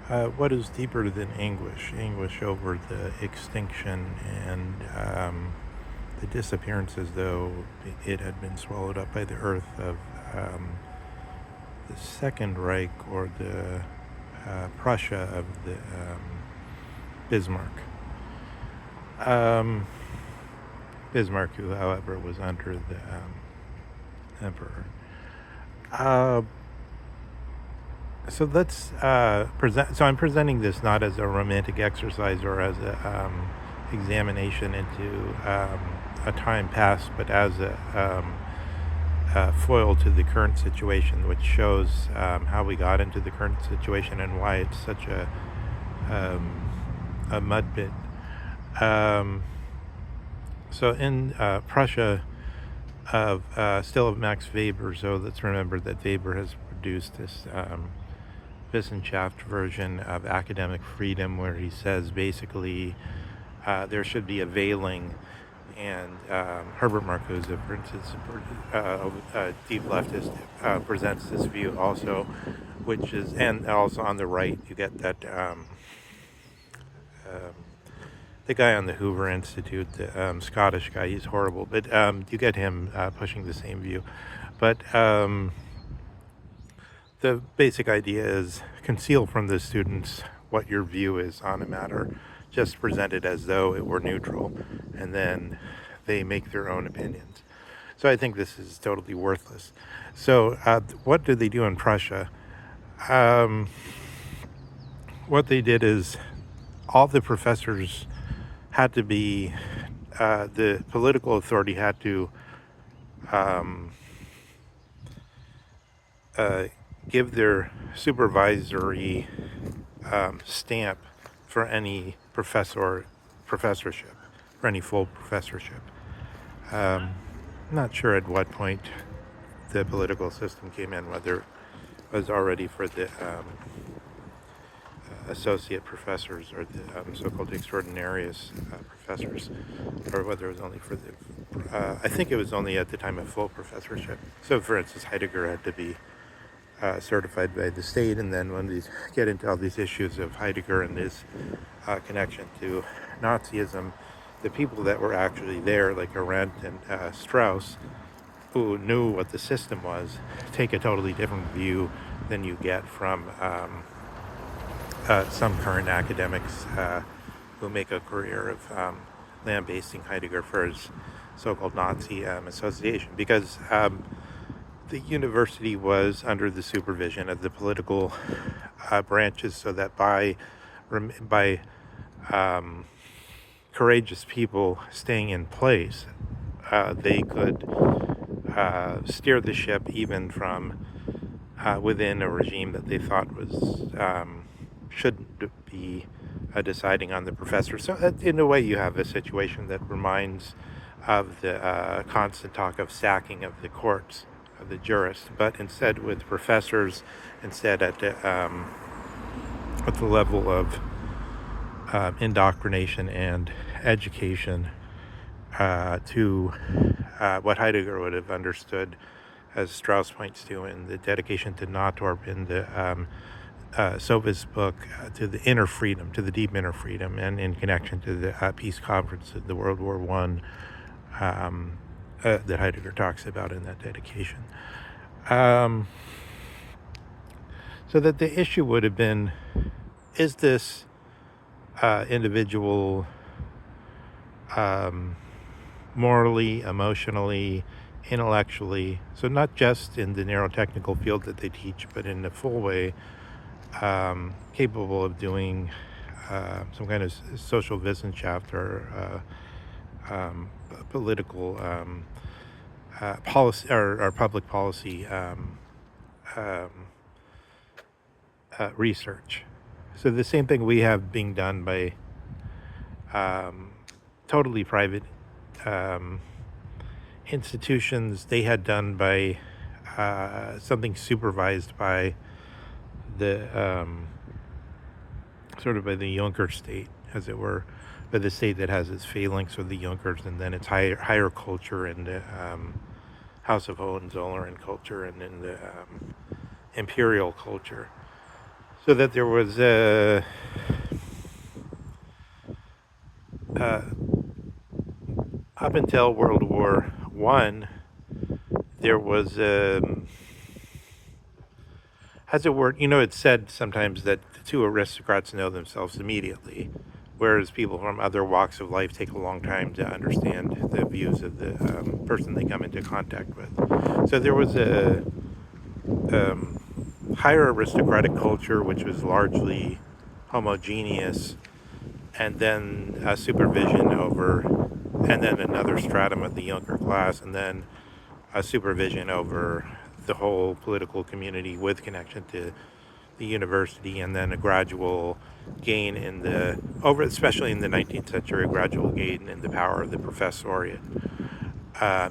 What is deeper than anguish? Anguish over the extinction and the disappearance as though it had been swallowed up by the earth of um, the Second Reich or the Prussia of the Bismarck. Um, Bismarck, who, however, was under the emperor. Uh, so let's present. So I'm presenting this not as a romantic exercise or as a examination into a time past, but as a foil to the current situation, which shows how we got into the current situation and why it's such um, a mud pit. Um, so in Prussia, still of Max Weber. So let's remember that Weber has produced this Wissenschaft version of academic freedom, where he says basically there should be a veiling. And Herbert Marcuse, for instance, deep leftist, presents this view also, which is, and also on the right, you get that um, the guy on the Hoover Institute, the Scottish guy, he's horrible, but you get him pushing the same view. But the basic idea is conceal from the students what your view is on a matter, just present it as though it were neutral, and then they make their own opinions. So I think this is totally worthless. So what did they do in Prussia? Um, what they did is all the professors had to be, the political authority had to um, uh, give their supervisory stamp for any professorship, for any full professorship. I'm not sure at what point the political system came in, whether it was already for the associate professors or the so-called extraordinarius professors, or whether it was only for the, I think it was only at the time of full professorship. So for instance, Heidegger had to be certified by the state, and then when we get into all these issues of Heidegger and his connection to Nazism, the people that were actually there, like Arendt and Strauss, who knew what the system was, take a totally different view than you get from some current academics who make a career of lambasting Heidegger for his so-called Nazi association, because the university was under the supervision of the political branches, so that by courageous people staying in place, they could steer the ship even from within a regime that they thought was shouldn't be deciding on the professor. So in a way, you have a situation that reminds of the constant talk of sacking of the courts, of the jurists, but instead with professors, instead at the level of indoctrination and education to what Heidegger would have understood, as Strauss points to in the dedication to Natorp in the Sova's book, to the inner freedom, to the deep inner freedom, and in connection to the peace conference of the World War I that Heidegger talks about in that dedication. So that the issue would have been, is this individual morally, emotionally, intellectually, so not just in the narrow technical field that they teach, but in the full way, capable of doing some kind of social Wissenschaft or political policy or public policy um, research. So the same thing we have being done by totally private um, institutions, they had done by something supervised by the sort of by the Junker state, as it were, by the state that has its phalanx of the Junkers, and then its higher culture in the House of Hohenzollern culture, and in the imperial culture. So that there was uh, up until World War I, there was has a word. It's said sometimes that the two aristocrats know themselves immediately, whereas people from other walks of life take a long time to understand the views of the person they come into contact with. So there was a um, higher aristocratic culture, which was largely homogeneous, and then a supervision over, and then another stratum of the younger class, and then a supervision over the whole political community with connection to the university, and then a gradual gain in the over, especially in the 19th century, a gradual gain in the power of the professoriate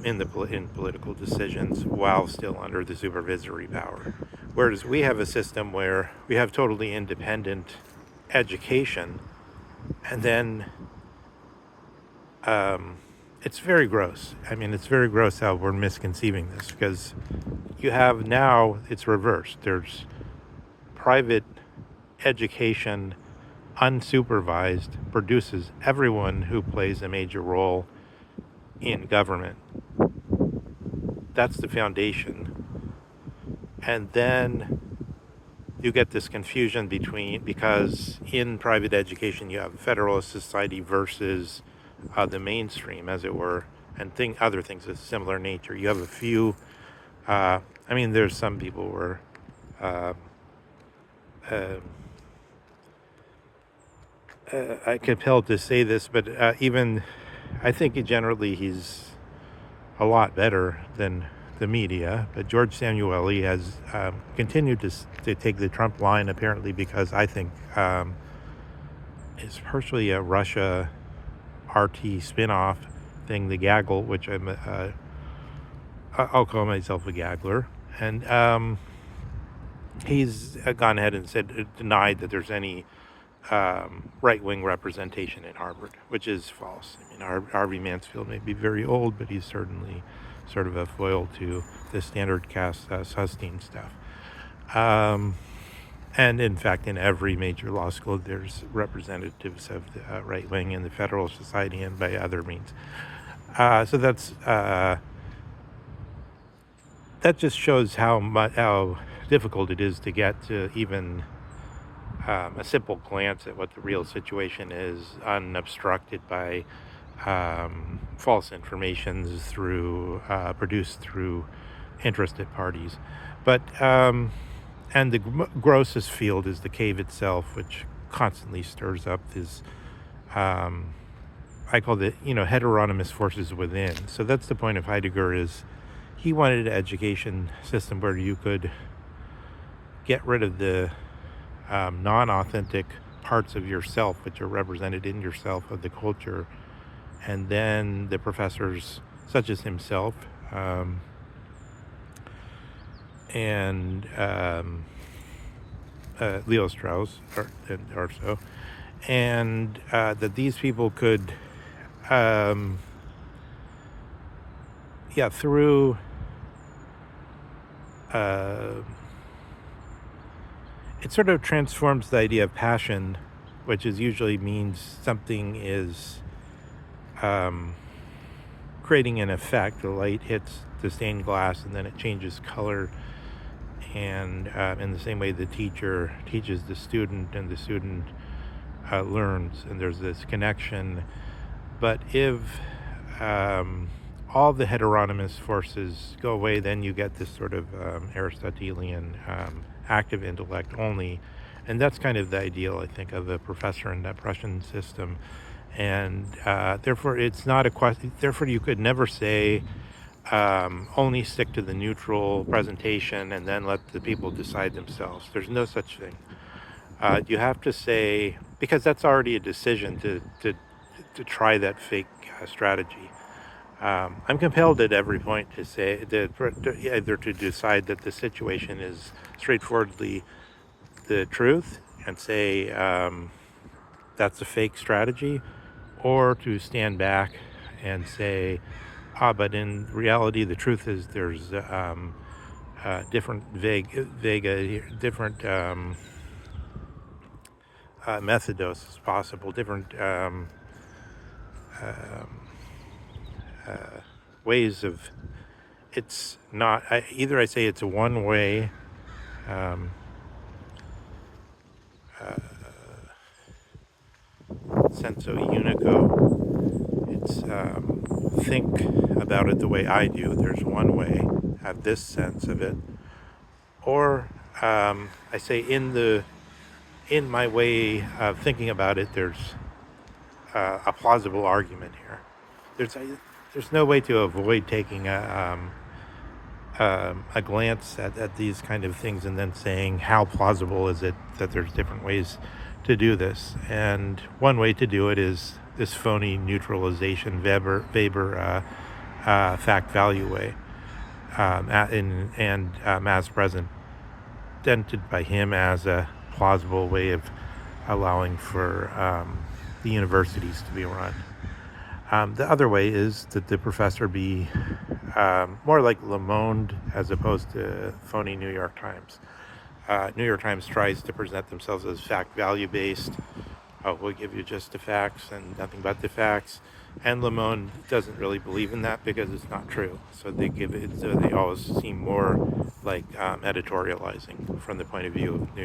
in political decisions, while still under the supervisory power. Whereas we have a system where we have totally independent education, and then it's very gross. I mean, it's very gross how we're misconceiving this, because you have now, it's reversed. There's private education, unsupervised, produces everyone who plays a major role in government. That's the foundation. And then you get this confusion because in private education you have Federalist Society versus the mainstream, as it were, and other things of similar nature. You have a few, there's some people where uh, uh, I'm compelled to say this, but even I think generally he's a lot better than the media. But George Samueli has continued to take the Trump line, apparently because I think it's partially a Russia RT spinoff thing, the gaggle, which I'll call myself a gaggler, and he's gone ahead and denied that there's any right-wing representation at Harvard, which is false. I mean, Harvey Mansfield may be very old, but he's certainly sort of a foil to the standard cast Susstein stuff. And in fact, in every major law school, there's representatives of the right wing in the Federal Society and by other means. So that just shows how difficult it is to get to even a simple glance at what the real situation is, unobstructed by false information produced through interested parties. But and the grossest field is the cave itself, which constantly stirs up this. I call it, heteronymous forces within. So that's the point of Heidegger. Is he wanted an education system where you could get rid of the non-authentic parts of yourself, which are represented in yourself, of the culture, and then the professors, such as himself, and Leo Strauss, or so, and that these people could, through it sort of transforms the idea of passion, which usually means something is creating an effect. The light hits the stained glass and then it changes color. And in the same way, the teacher teaches the student, and the student learns, and there's this connection. But if all the heteronymous forces go away, then you get this sort of Aristotelian active intellect only. And that's kind of the ideal, I think, of a professor in that Prussian system. And therefore, it's not a question. Therefore, you could never say only stick to the neutral presentation and then let the people decide themselves. There's no such thing. You have to say, because that's already a decision to try that fake strategy. I'm compelled at every point to say either to decide that the situation is straightforwardly the truth and say that's a fake strategy, or to stand back and say, but in reality, the truth is there's different different methodos as possible, different um, ways of. It's not either. I say it's a one-way um, uh, senso unico. It's think about it the way I do. There's one way, have this sense of it, or I say in my way of thinking about it, there's a plausible argument here. There's no way to avoid taking a glance at these kind of things and then saying how plausible is it that there's different ways to do this. And one way to do it is this phony neutralization Weber fact value way, as presented by him as a plausible way of allowing for the universities to be run. The other way is that the professor be more like Le Monde as opposed to phony New York Times. New York Times tries to present themselves as fact value based. Oh, we'll give you just the facts and nothing but the facts. And Le Monde doesn't really believe in that because it's not true. So they give it. So they always seem more like editorializing from the point of view of New